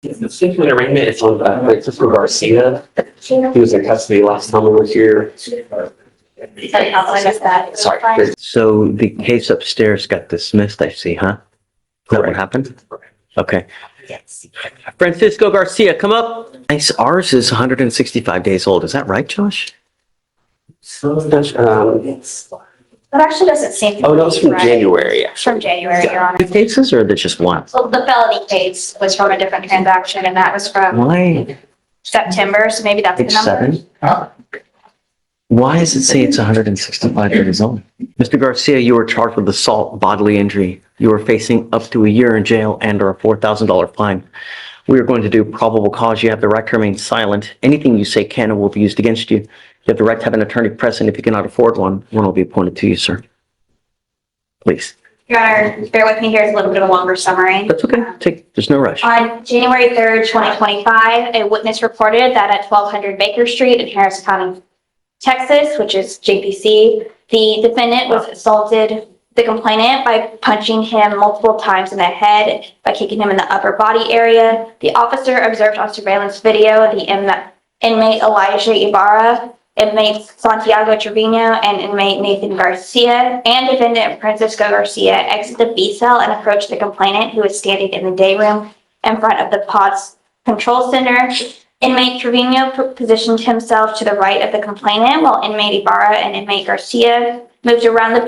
The statement arraignment is on Francisco Garcia. He was in custody last time we were here. Sorry, I missed that. Sorry. So the case upstairs got dismissed, I see, huh? Is that what happened? Okay. Yes. Francisco Garcia, come up. Nice. Ours is 165 days old. Is that right, Josh? That actually doesn't seem. Oh, no, it's from right. January. It's from January, Your Honor. Two cases or there's just one? Well, the felony case was from a different transaction, and that was from Why? September, so maybe that's the Page number. 7? Why does it say it's 165 days old? Mr. Garcia, you were charged with assault, bodily injury. You are facing up to a year in jail and or a $4,000 fine. We are going to do probable cause. You have the right to remain silent. Anything you say can and will be used against you. You have the right to have an attorney present. If you cannot afford one will be appointed to you, sir. Please. Your Honor, bear with me, here's a little bit of a longer summary. That's okay. There's no rush. On January 3rd, 2025, a witness reported that at 1200 Baker Street in Harris County, Texas, which is JPC, the defendant was assaulted the complainant by punching him multiple times in the head, by kicking him in the upper body area. The officer observed on surveillance video the inmate Elijah Ibarra, inmate Santiago Trevino, and inmate Nathan Garcia, and defendant Francisco Garcia exit the B cell and approach the complainant, who was standing in the day room in front of the POTS control center. Inmate Trevino positioned himself to the right of the complainant, while inmate Ibarra and inmate Garcia moved around the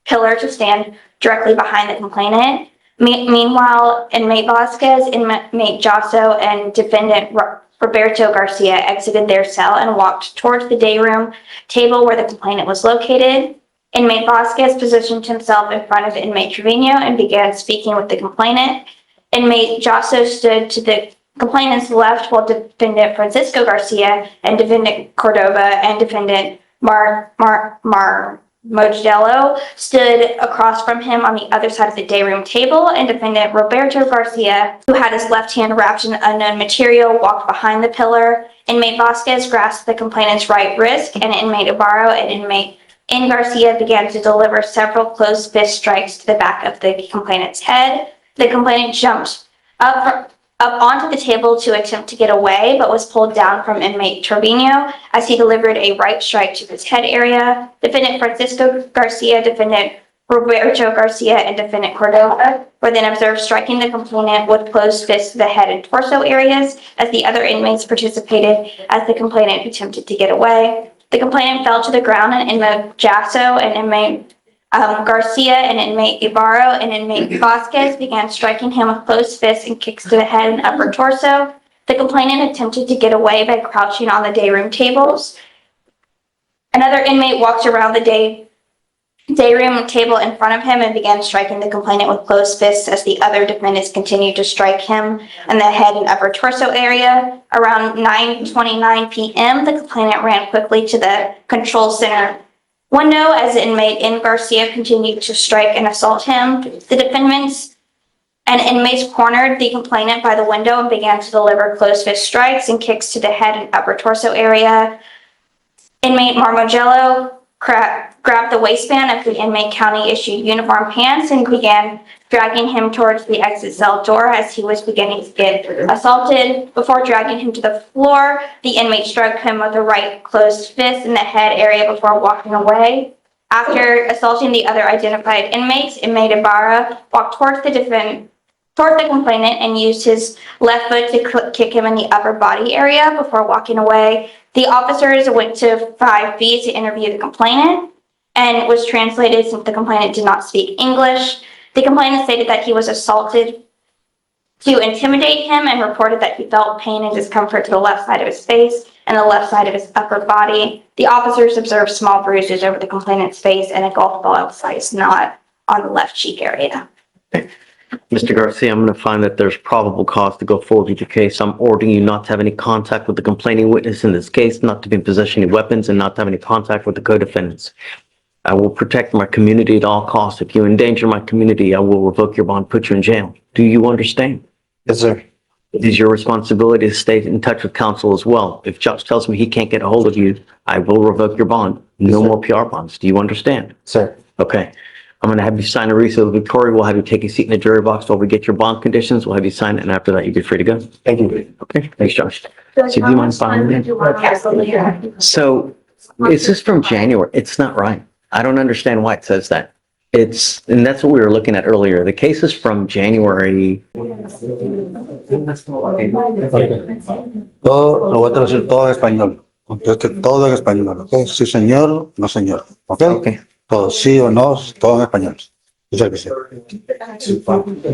pillar to stand directly behind the complainant. Meanwhile, inmate Vasquez, inmate Jasso, and defendant Roberto Garcia exited their cell and walked towards the day room table where the complainant was located. Inmate Vasquez positioned himself in front of inmate Trevino and began speaking with the complainant. Inmate Jasso stood to the complainant's left, while defendant Francisco Garcia and defendant Cordova and defendant Modello stood across from him on the other side of the day room table, and defendant Roberto Garcia, who had his left hand wrapped in unknown material, walked behind the pillar. Inmate Vasquez grasped the complainant's right wrist, and inmate Ibarra and inmate Garcia began to deliver several closed fist strikes to the back of the complainant's head. The complainant jumped up onto the table to attempt to get away, but was pulled down from inmate Trevino as he delivered a right strike to his head area. Defendant Francisco Garcia, defendant Roberto Garcia, and defendant Cordova were then observed striking the complainant with closed fists to the head and torso areas as the other inmates participated as the complainant attempted to get away. The complainant fell to the ground, and inmate Jasso and inmate Garcia and inmate Ibarra and inmate Vasquez began striking him with closed fists and kicks to the head and upper torso. The complainant attempted to get away by crouching on the day room tables. Another inmate walked around the day room table in front of him and began striking the complainant with closed fists as the other defendants continued to strike him in the head and upper torso area. Around 9:29 p.m., the complainant ran quickly to the control center window as inmate Garcia continued to strike and assault him. The defendants and inmates cornered the complainant by the window and began to deliver closed fist strikes and kicks to the head and upper torso area. Inmate Marmogello grabbed the waistband of the inmate county-issued uniform pants and began dragging him towards the exit cell door as he was beginning to get assaulted. Before dragging him to the floor, the inmate struck him with a right closed fist in the head area before walking away. After assaulting the other identified inmates, inmate Ibarra walked towards the complainant and used his left foot to kick him in the upper body area before walking away. The officers went to 5B to interview the complainant and was translated since the complainant did not speak English. The complainant stated that he was assaulted to intimidate him and reported that he felt pain and discomfort to the left side of his face and the left side of his upper body. The officers observed small bruises over the complainant's face and a golf ball-sized knot on the left cheek area. Mr. Garcia, I'm going to find that there's probable cause to go forward with your case. I'm ordering you not to have any contact with the complaining witness in this case, not to be in possession of any weapons, and not to have any contact with the co-defendants. I will protect my community at all costs. If you endanger my community, I will revoke your bond, put you in jail. Do you understand? Yes, sir. It is your responsibility to stay in touch with counsel as well. If judge tells me he can't get a hold of you, I will revoke your bond. No more PR bonds. Do you understand? Sir. Okay. I'm going to have you sign a receipt of Victoria. We'll have you take a seat in the jury box while we get your bond conditions. We'll have you sign it, and after that, you'll be free to go. Thank you. Okay, thanks, Josh. So do you mind following me? So is this from January? It's not right. I don't understand why it says that. And that's what we were looking at earlier. The case is from January. Todo, lo voy a traducir todo en español. Entonces, todo en español, ¿ok? Sí, señor, no, señor. ¿Ok? Okay. Todo sí o no, todo en español. Muchas gracias.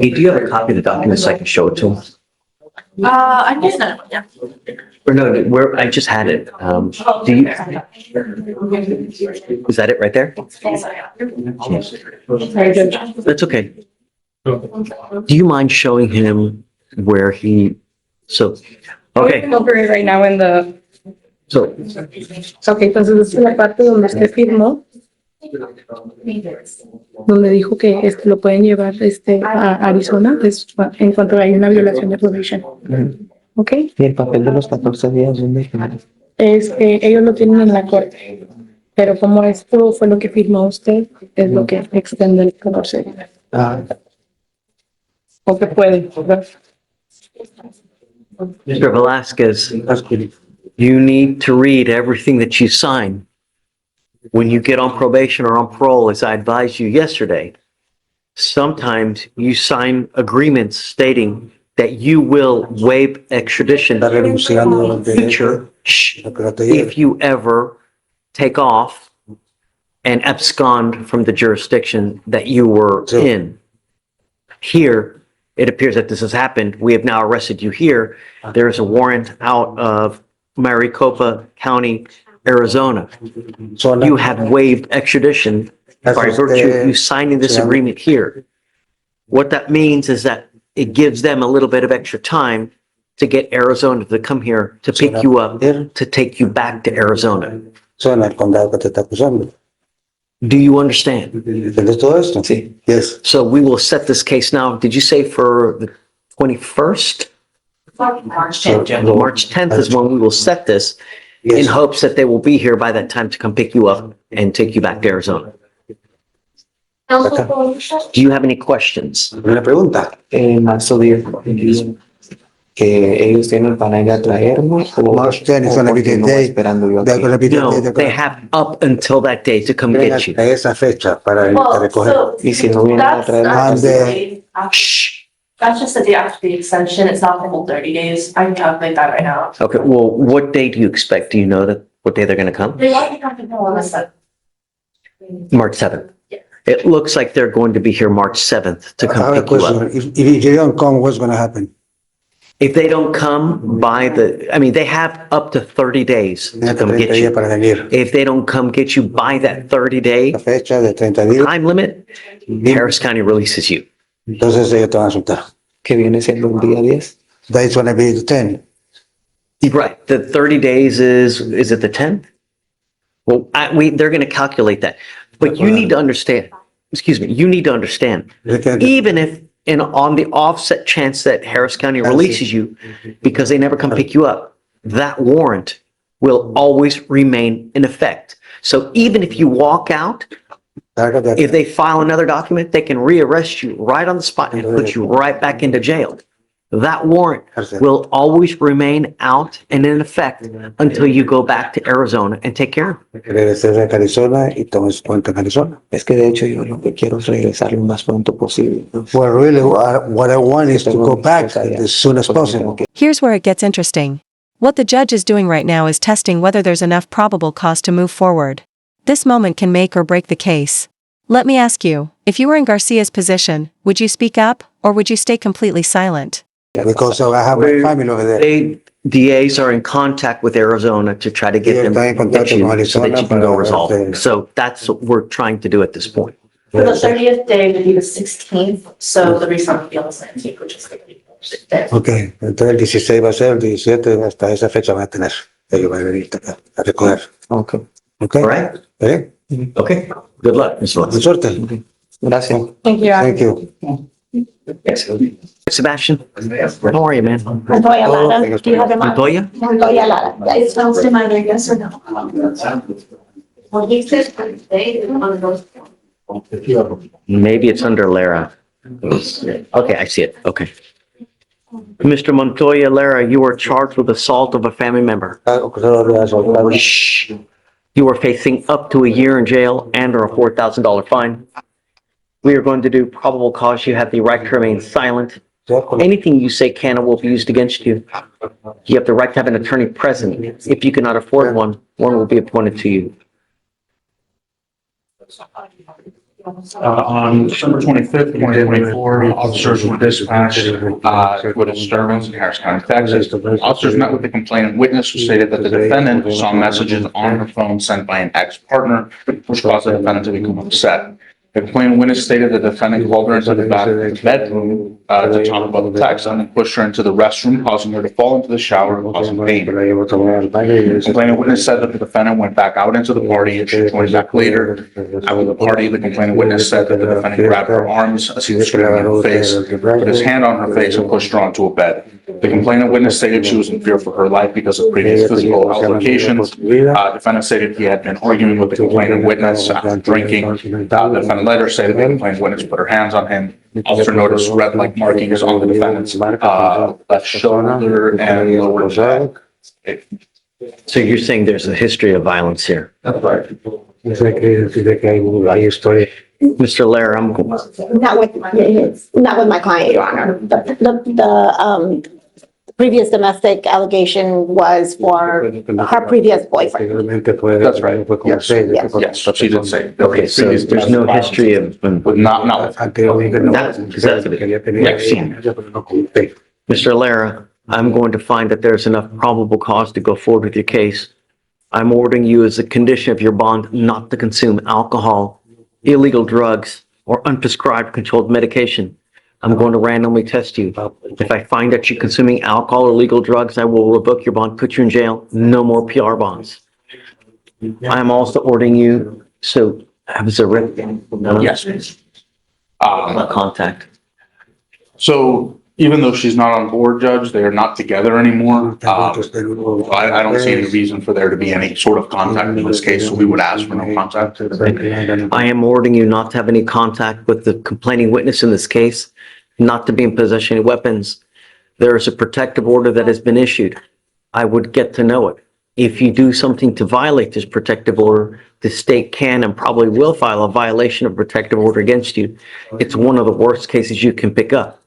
Hey, do you have a copy of the document so I can show it to him? I guess not, yeah. Or no, I just had it. Do you? Is that it right there? That's okay. Do you mind showing him where okay, Over it right now in the, so, okay, entonces esta es la parte donde usted firmó, donde dijo que lo pueden llevar a Arizona en cuanto hay una violación de probation. ¿Ok? ¿Y el papel de los 14 días dónde está? Ellos lo tienen en la corte, pero como esto fue lo que firmó usted, es lo que extiende el 14 días. O que puede, ¿verdad? Mr. Velasquez, you need to read everything that you sign. When you get on probation or on parole, as I advised you yesterday, sometimes you sign agreements stating that you will waive extradition Está renunciando al derecho if you ever take off and abscond from the jurisdiction that you were in. Here, it appears that this has happened. We have now arrested you here. There is a warrant out of Maricopa County, Arizona. You have waived extradition by virtue of you signing this agreement here. What that means is that it gives them a little bit of extra time to get Arizona to come here to pick you up, to take you back to Arizona. Son el condado que te está acusando. Do you understand? ¿Entiendes todo esto? Sí. Yes. So we will set this case now. Did you say for the 21st? March 10th. March 10th is when we will set this in Yes. hopes that they will be here by that time to come pick you up and take you back to Arizona. Do you have any questions? Una pregunta. En marzo 10, que ellos tienen para ir a traernos o March 10 is gonna be the continúo day. esperando yo They're aquí. gonna be the No, day. they have up until that day to come Ven get you. hasta esa fecha para ir a recoger. Y si no vienen a traernos, Monday. Shh. That's just the day after the extension. It's not the whole 30 days. I can calculate that right now. Okay, well, what day do you expect? Do you know what day they're going to come? They likely come to know on the 7th. March 7th. Yeah. It looks like they're going to be here March 7th to I come have a pick you up. question. If you don't come, what's gonna happen? If they don't come by they have up to 30 days to Tiene come 30 get días you. para venir. If they don't come get you by that 30-day La fecha de 30 días. time limit, Harris County releases you. Entonces ellos te van a soltar. que viene siendo el día 10. That's gonna be the 10. Right, the 30 days is it the 10th? Well, they're going to calculate that. But you need to understand, you need to understand, even if on the offset chance that Harris County releases you because they never come pick you up, that warrant will always remain in effect. So even if you walk out, if they file another document, they can rearrest you right on the spot and put you right back into jail. That warrant will always remain out and in effect until you go back to Arizona and take care of it. Regresé a Arizona y tomes cuenta en Arizona. Es que de hecho yo lo que quiero es regresar lo más pronto posible, ¿no? Well, really, what I want is to go back as soon as possible. Here's where it gets interesting. What the judge is doing right now is testing whether there's enough probable cause to move forward. This moment can make or break the case. Let me ask you, if you were in Garcia's position, would you speak up or would you stay completely silent? Because I have my family over there. DAs are in contact with Arizona to try to get them Está en contacto get you con so that Arizona you can go para resolve este- it. So that's what we're trying to do at this point. For the 30th day would be the 16th, so the refund would be on the 19th, which is the day. Ok, entonces el 16 va a ser, el 17, hasta esa fecha van a tener. Ellos van a venir acá a recoger. Ok, Ok. All right? ¿Eh? Okay. Good luck, Mr. Buena Lewis. suerte. gracias. Thank you. Thank you. Sebastian, how are you, man? Montoya Lara, do you have him on? Montoya? Montoya Lara, yes. Sounds to mind, yes or no? Well, he said they on those. Maybe it's under Lara. Okay, I see it. Okay. Mr. Montoya Lara, you are charged with assault of a family member. Shh. You are facing up to a year in jail and or a $4,000 fine. We are going to do probable cause. You have the right to remain silent. Anything you say can or will be used against you. You have the right to have an attorney present. If you cannot afford one, one will be appointed to you. On December 25th, 2024, officers were dispatched to a disturbance in Harris County, Texas. Officers met with the complainant witness who stated that the defendant saw messages on her phone sent by an ex-partner, which caused the defendant to become upset. The complainant witness stated the defendant called her into the back of the bedroom to talk about the text and then pushed her into the restroom, causing her to fall into the shower and causing pain. The complainant witness said that the defendant went back out into the party and she joined back later. After the party, the complainant witness said that the defendant grabbed her arms as he was screaming in her face, put his hand on her face and pushed her onto a bed. The complainant witness stated she was in fear for her life because of previous physical altercations. Defendant stated he had been arguing with the complainant witness after drinking. The defendant later stated the complainant witness put her hands on him. Officer noticed red-like markings on the defendant's left shoulder and lower back. So you're saying there's a history of violence here? That's right. Mr. Lara, I'm going. Not with my client, Your Honor. The previous domestic allegation was for her previous boyfriend. That's right. Yes, so she did say. Okay, so there's no history of. But not. Mr. Lara, I'm going to find that there's enough probable cause to go forward with your case. I'm ordering you as a condition of your bond not to consume alcohol, illegal drugs, or unprescribed controlled medication. I'm going to randomly test you. If I find that you're consuming alcohol or illegal drugs, I will revoke your bond, put you in jail. No more PR bonds. I'm also ordering you, so have a written. Yes. Contact. So even though she's not on board, Judge, they are not together anymore. I don't see any reason for there to be any sort of contact in this case, so we would ask for no contact. I am ordering you not to have any contact with the complaining witness in this case, not to be in possession of weapons. There is a protective order that has been issued. I would get to know it. If you do something to violate this protective order, the state can and probably will file a violation of protective order against you. It's one of the worst cases you can pick up.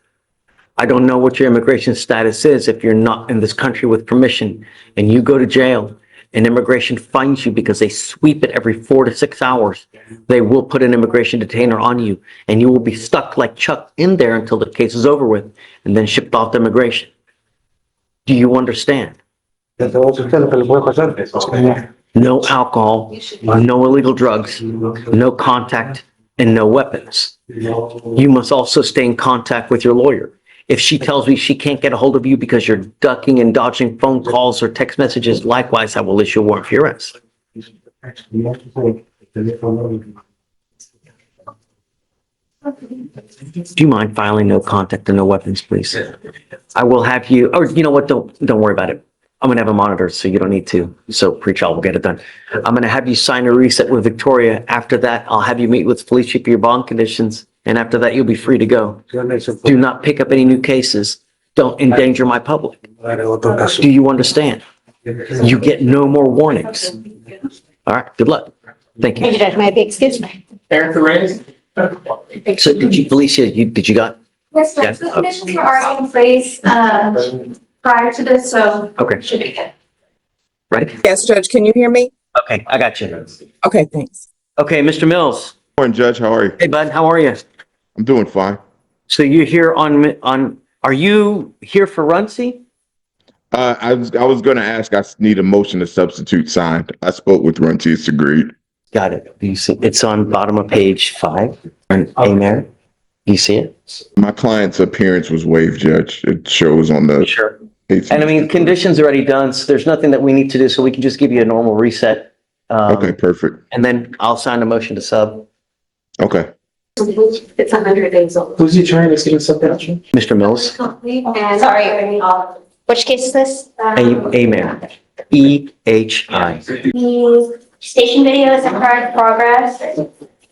I don't know what your immigration status is if you're not in this country with permission and you go to jail and immigration finds you because they sweep it every 4 to 6 hours. They will put an immigration detainer on you and you will be stuck like Chuck in there until the case is over with and then shipped off to immigration. Do you understand? No alcohol, no illegal drugs, no contact, and no weapons. You must also stay in contact with your lawyer. If she tells me she can't get a hold of you because you're ducking and dodging phone calls or text messages, likewise, I will issue a warrant for your arrest. Do you mind filing no contact and no weapons, please? I will have you, or you know what, don't worry about it. I'm gonna have a monitor, so you don't need to. So pretrial will get it done. I'm gonna have you sign a reset with Victoria. After that, I'll have you meet with Fleischer for your bond conditions. And after that, you'll be free to go. Do not pick up any new cases. Don't endanger my public. Do you understand? You get no more warnings. All right, good luck. Thank Thank you, you. Judge. May I be excused? Eric Reyes? So did you, Felicia, did you got? Yes, Yeah. the conditions were already in place, prior to this, so Okay, should be good. ready? Yes, Judge, can you hear me? Okay, I got you. Okay, thanks. Okay, Mr. Mills. Morning, Judge. How are you? Hey, bud, how are you? I'm doing fine. So you're here are you here for Runcie? I was going to ask. I need a motion to substitute signed. I spoke with Runty. It's agreed. Got it. You see, it's on bottom of page 5. And Mayor, you see it? My client's appearance was waived, Judge. It shows on the. Sure. And I mean, conditions already done, so there's nothing that we need to do, so we can just give you a normal reset. Okay, perfect. And then I'll sign a motion to sub. Okay. It's 100 days old. Who's he trying to get something else? Mr. Mills, Sorry, which case is this? Mayor, EHI. The station video is in current progress.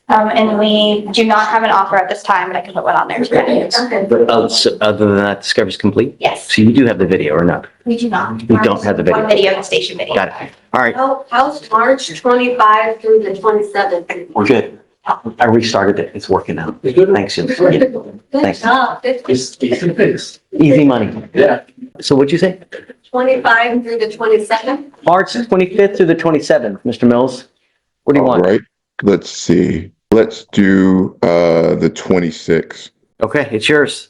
And we do not have an offer at this time, but I can put one on there today. So other than that, discovery's complete? Yes, So you do have the video or not? we do not. We don't have the video. One video, the station video. Got it. All right, How's March 25 through the 27th? we're good. I restarted it. It's working now. Thanks, Jim. Thanks. Easy money. Yeah. So what'd you say? 25 through the 27th? March 25th through the 27th, Mr. Mills? What do you All want? right, let's see. Let's do, the 26th. Okay, it's yours.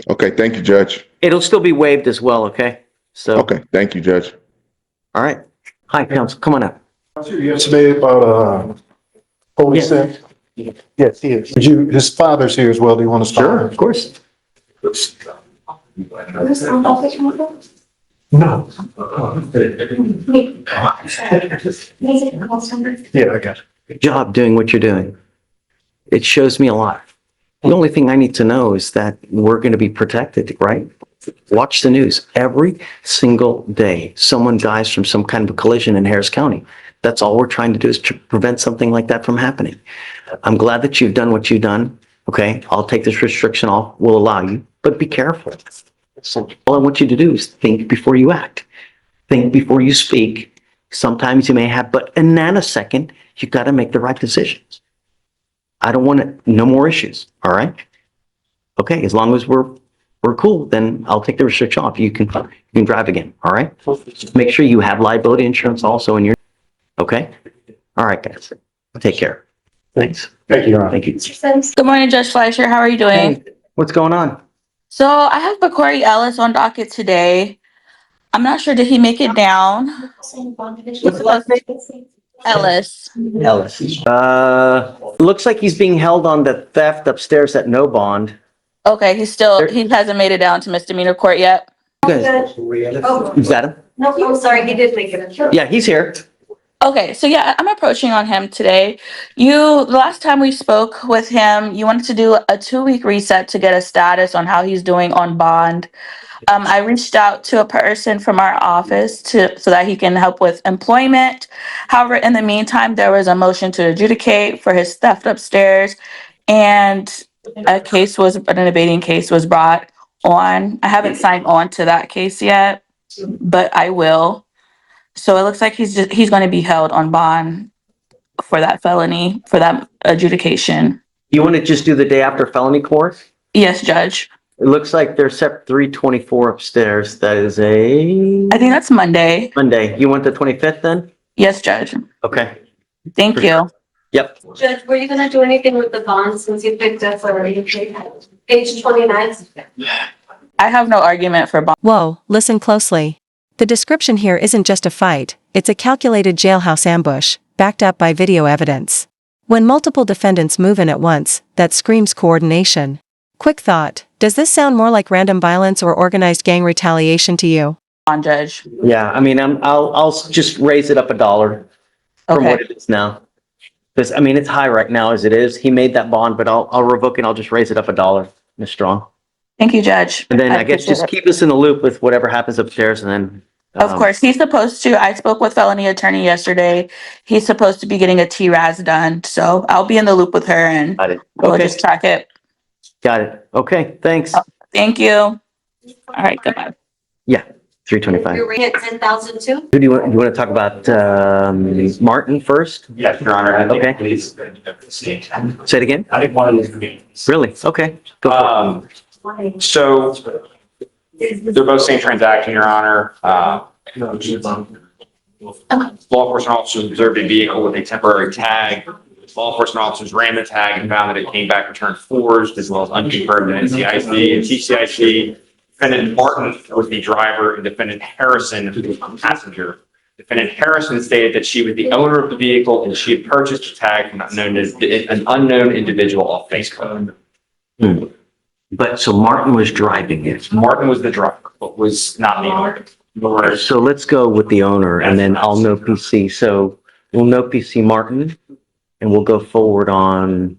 Okay, thank you, Judge. It'll still be waived as well, okay? So, Okay, thank you, Judge. all right. Hi, counsel, come on up. Yesterday about, police thing? Yes, he is. His father's here as well. Do you want to stop? Sure, of course. No. Yeah, I got it. Good job doing what you're doing. It shows me a lot. The only thing I need to know is that we're going to be protected, right? Watch the news. Every single day, someone dies from some kind of a collision in Harris County. That's all we're trying to do is to prevent something like that from happening. I'm glad that you've done what you've done. Okay, I'll take this restriction off. We'll allow you, but be careful. So all I want you to do is think before you act. Think before you speak. Sometimes you may have but a nanosecond. You got to make the right decisions. I don't want no more issues. All right. Okay, as long as we're cool, then I'll take the restriction off. You can drive again. All right. Make sure you have liability insurance also in your. Okay. All right, guys. Take care. Thanks. Thank you, Your Honor. Thank you. Good morning, Judge Fleischer. How are you doing? Hey, what's going on? So I have Bakori Ellis on docket today. I'm not sure, did he make it down? What's the last name? Ellis. Ellis. Looks like he's being held on the theft upstairs at no bond. Okay, he hasn't made it down to misdemeanor court yet. You guys, is that him? No, I'm sorry, he did make it. Yeah, he's here. Okay, so yeah, I'm approaching on him today. The last time we spoke with him, you wanted to do a 2-week reset to get a status on how he's doing on bond. I reached out to a person from our office so that he can help with employment. However, in the meantime, there was a motion to adjudicate for his theft upstairs, and an evading case was brought on. I haven't signed on to that case yet, but I will. So it looks like he's going to be held on bond for that felony, for that adjudication. You want to just do the day after felony court? Yes, Judge. It looks like they're set 324 upstairs. That is I think that's Monday. Monday. You want the 25th then? Yes, Judge. Okay. Thank you. Yep. Judge, were you gonna do anything with the bond since you picked up already? Page 29? I have no argument for bond. Whoa, listen closely. The description here isn't just a fight, it's a calculated jailhouse ambush, backed up by video evidence. When multiple defendants move in at once, that screams coordination. Quick thought, does this sound more like random violence or organized gang retaliation to you? On Judge. Yeah, I mean, I'll just raise it up $1 from Okay. what it is now. Because, I mean, it's high right now as it is. He made that bond, but I'll revoke it. I'll just raise it up $1, Ms. Strong. Thank you, Judge. And then I guess appreciate just it. keep us in the loop with whatever happens upstairs and then. Of course, he's supposed to. I spoke with felony attorney yesterday. He's supposed to be getting a TRAS done, so I'll be in the loop with her and Got it. we'll Okay, just track it. got it. Okay, thanks. Thank you. All right, goodbye. Yeah, 325. You're at 10,000 too? Who do you want to talk about, Martin first? Yes, Your Honor. I think Okay. please. Say it again? I think one of these meetings. Really? Okay. Go for it. So they're both same transaction, Your Honor. Law enforcement officers observed a vehicle with a temporary tag. Law enforcement officers ran the tag and found that it came back returned forged as well as unconfirmed in NCIC and TCIC. Defendant Martin was the driver and defendant Harrison was the passenger. Defendant Harrison stated that she was the owner of the vehicle and she had purchased the tag from an unknown individual off Facebook. But so Martin was driving it. Martin was the driver, but was not the owner. Nor So let's go with the owner and then I'll know PC. So we'll know PC Martin and we'll go forward on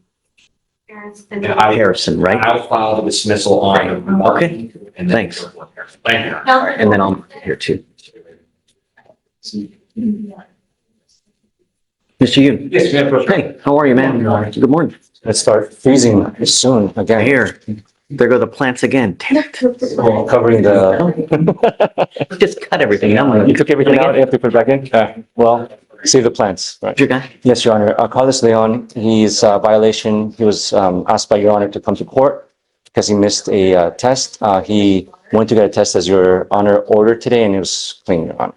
Harrison, right? I'll file the dismissal on Martin. Okay, thanks. Thank you. All right, and then I'm here too. Mr. Yoon? Yes, ma'am. Hey, how are you, man? Good morning. Let's start freezing soon again. Here, there go the plants again. Damn it. Covering the. Just cut everything. I'm You like, took everything out, you have to put it back in? Well, save the plants, right? your guy? Yes, Your Honor. Carlos Leon, he's violation, he was asked by Your Honor to come to court because he missed a test. He went to get a test as Your Honor ordered today and it was clean, Your Honor.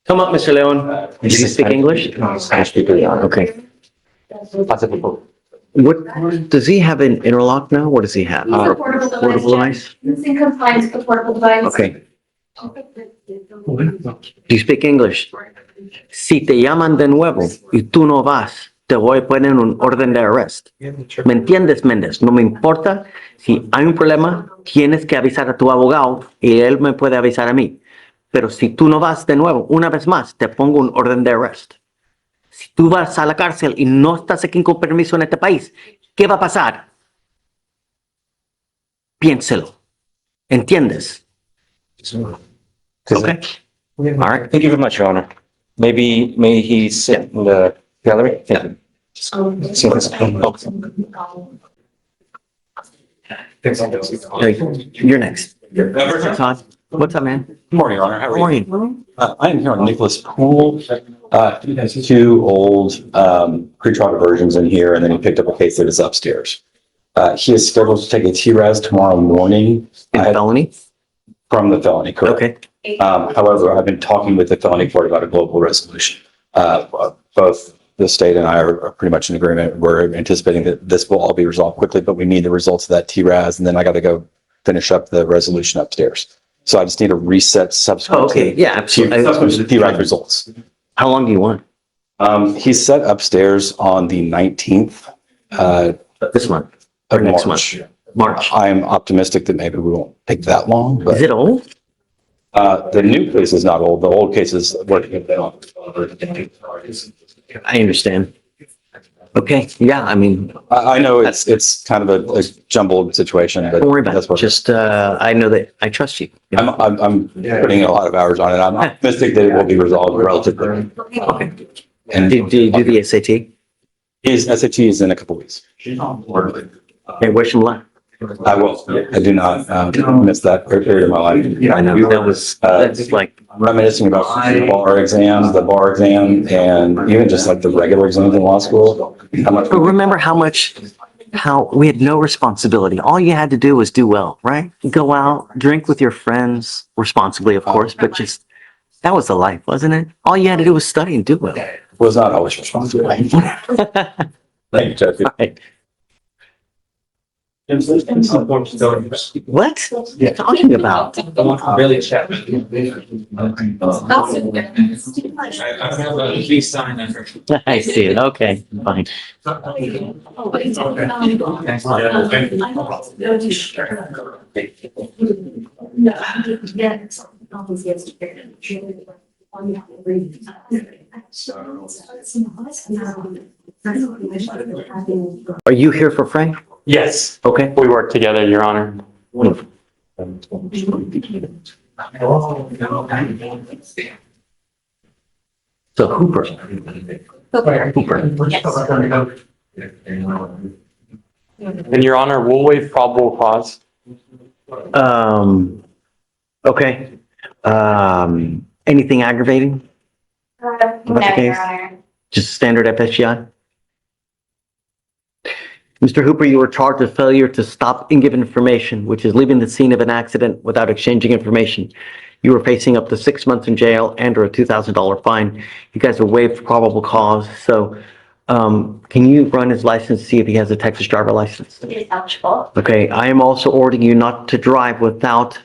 Come up, Mr. Leon. Do you speak English? I speak, Your Honor. Okay. What, does he have an interlock now? What does he have? Portable device? It's in compliance with the portable device. Okay. Do you speak English? Si te llaman de nuevo y tú no vas, te voy a poner un orden de arrest. ¿Me entiendes, Méndez? No me importa. Si hay un problema, tienes que avisar a tu abogado y él me puede avisar a mí. Pero si tú no vas de nuevo, una vez más, te pongo un orden de arrest. Si tú vas a la cárcel y no estás aquí con permiso en este país, ¿qué va a pasar? Piénselo. ¿Entiendes? Okay. All right. Thank you very much, Your Honor. May he sit in the gallery? Thank you. You're next. Todd, what's up, man? Good morning, Your Honor. How Good are you? morning. I am here on Nicholas Poole. He has two old pretrial diversions in here, and then he picked up a case that is upstairs. He is scheduled to take a TRAS tomorrow morning. Felony? From the felony, correct. Okay. However, I've been talking with the felony court about a global resolution. Both the state and I are pretty much in agreement. We're anticipating that this will all be resolved quickly, but we need the results of that TRAS, and then I got to go finish up the resolution upstairs. So I just need a reset subsequent. Okay, yeah, absolutely. Subsequent to the TRAS results. How long do you want? He's set upstairs on the 19th. This month? Of next March. month? March. I'm optimistic that maybe we won't take that long, but. Is it old? The new case is not old. The old case is working. I understand. Okay, yeah, I mean, I know it's kind of a jumbled situation, but. don't worry about that's it. what- Just, I know that I trust you. I'm putting a lot of hours on it. I'm optimistic that it will be resolved relatively. Okay. And Do you do the SAT? his SAT is in a couple weeks. Okay, wish him luck. I will. I do not miss that period of my life. I know, that was, that's like, Reminiscing about the bar exams, and even just like the regular exams in law school. How much? but remember how we had no responsibility. All you had to do was do well, right? Go out, drink with your friends, responsibly, of course, but just, that was the life, wasn't it? All you had to do was study and do well. Was not always responsible. Thank you, Judge. Right. What? What are you talking about? Really check. I see it, okay, fine. Are you here for Frank? Yes, Okay. we work together, Your Honor. So Hooper. Hooper. And Your Honor, we'll waive probable cause. Okay. Anything aggravating? No, the case? Your Honor. Just standard FSGI? Mr. Hooper, you were charged with failure to stop and give information, which is leaving the scene of an accident without exchanging information. You were facing up to 6 months in jail and or a $2,000 fine. You guys are waived for probable cause. So, can you run his license, see if he has a Texas driver license? It is eligible. Okay, I am also ordering you not to drive without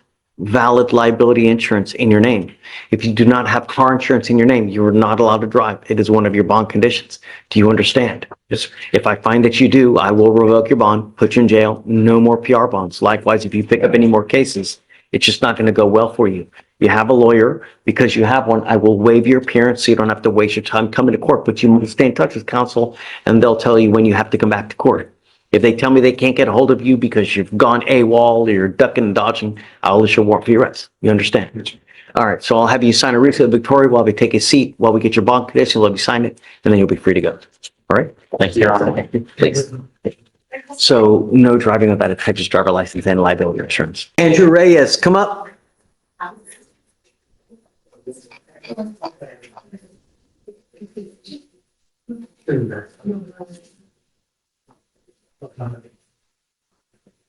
valid liability insurance in your name. If you do not have car insurance in your name, you are not allowed to drive. It is one of your bond conditions. Do you understand? Yes. If I find that you do, I will revoke your bond, put you in jail, no more PR bonds. Likewise, if you pick up any more cases, it's just not going to go well for you. You have a lawyer. Because you have one, I will waive your appearance so you don't have to waste your time coming to court, but you must stay in touch with counsel and they'll tell you when you have to come back to court. If they tell me they can't get a hold of you because you've gone AWOL or you're ducking and dodging, I'll issue a warrant for your arrest. You understand? All right, so I'll have you sign a receipt of Victoria while we take a seat, while we get your bond condition, we'll let you sign it, and then you'll be free to go. All right? Thank you, Your Honor. Please. So no driving without a Texas driver license and liability insurance. Andrew Reyes, come up.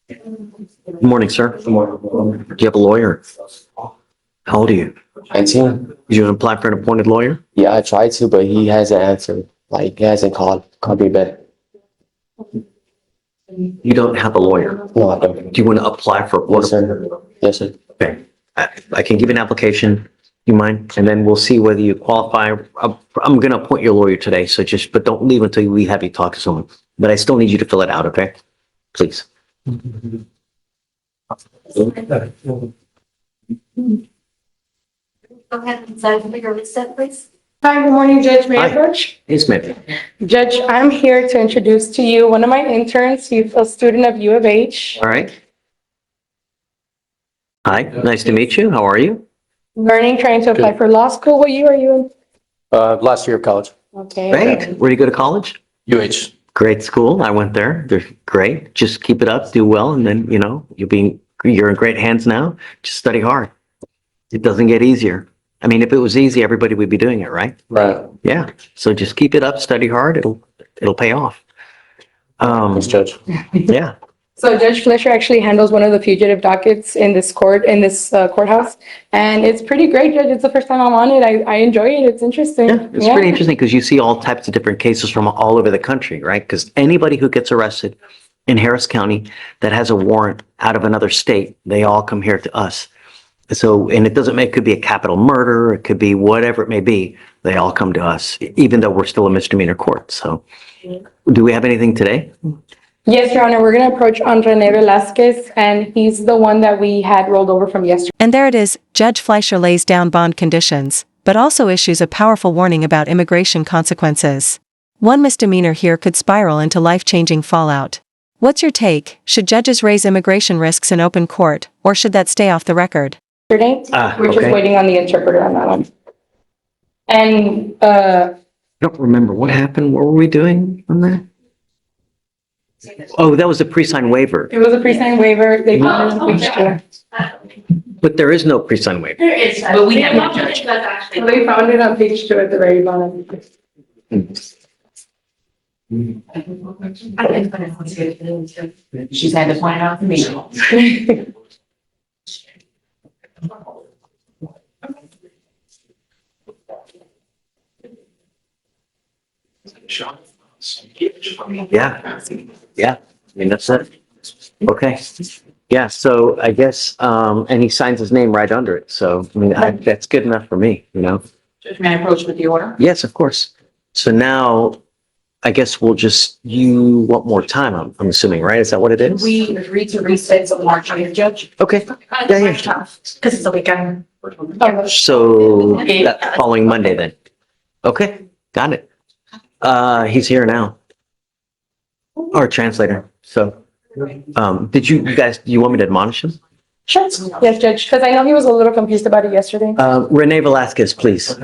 Good morning, sir. Good morning. Do you have a lawyer? How old are you? 19. Did you apply for an appointed lawyer? Yeah, I tried to, but he hasn't answered. Like, he hasn't called me back. You don't have a lawyer? No, I don't. Do you want to apply for what? Yes, sir. Yes, sir. Okay. I can give you an application. You mind? And then we'll see whether you qualify. I'm going to appoint your lawyer today. So but don't leave until we have you talk to someone. But I still need you to fill it out. Okay? Please. Go ahead and sign for your receipt, please. Hi, good morning, Judge. May I Hi. approach? Yes, ma'am. Judge, I'm here to introduce to you one of my interns. He's a student of U of H, All right. Hi, nice to meet you. How are you? learning, trying to apply for law school. What year are you in? Last year of college. Okay. Great. Where do you go to college? UH. Great school. I went there. They're great. Just keep it up, do well, and then, you're in great hands now. Just study hard. It doesn't get easier. I mean, if it was easy, everybody would be doing it, right? Right. Yeah. So just keep it up, study hard. It'll pay off. Thanks, Judge. Yeah. So Judge Fleischer actually handles one of the fugitive dockets in this courthouse. And it's pretty great, Judge. It's the first time I'm on it. I enjoy it. It's interesting. Yeah, it's pretty interesting because you see all types of different cases from all over the country, right? Because anybody who gets arrested in Harris County that has a warrant out of another state, they all come here to us. So, and it could be a capital murder, it could be whatever it may be, they all come to us, even though we're still a misdemeanor court. So, do we have anything today? Yes, Your Honor. We're going to approach on Rene Velasquez, and he's the one that we had rolled over from yesterday. And there it is, Judge Fleischer lays down bond conditions, but also issues a powerful warning about immigration consequences. One misdemeanor here could spiral into life-changing fallout. What's your take? Should judges raise immigration risks in open court, or should that stay off the record? We're just Okay. waiting on the interpreter on that one. And I don't remember what happened. What were we doing on that? Oh, that was a pre-signed waiver, it was a pre-signed waiver. They found it on page 2. but there is no pre-signed waiver. There is, but we have no judge. That's actually. They found it on page 2 at the very bottom. She's had to point out to me. Yeah, yeah, I mean, that's it. Okay, yeah, so I guess, and he signs his name right under it, so, I mean, that's good enough for me, Judge, may I approach with the order? Yes, of course. So now, I guess you want more time, I'm assuming, right? Is that what it is? We agreed to reset the March 8th, Judge. Okay, yeah. Because it's a weekend. So that following Monday then? Okay, got it. He's here now. Or translator, so, do you want me to admonish him? Sure. Yes, Judge, because I know he was a little confused about it yesterday. Rene Velasquez, please.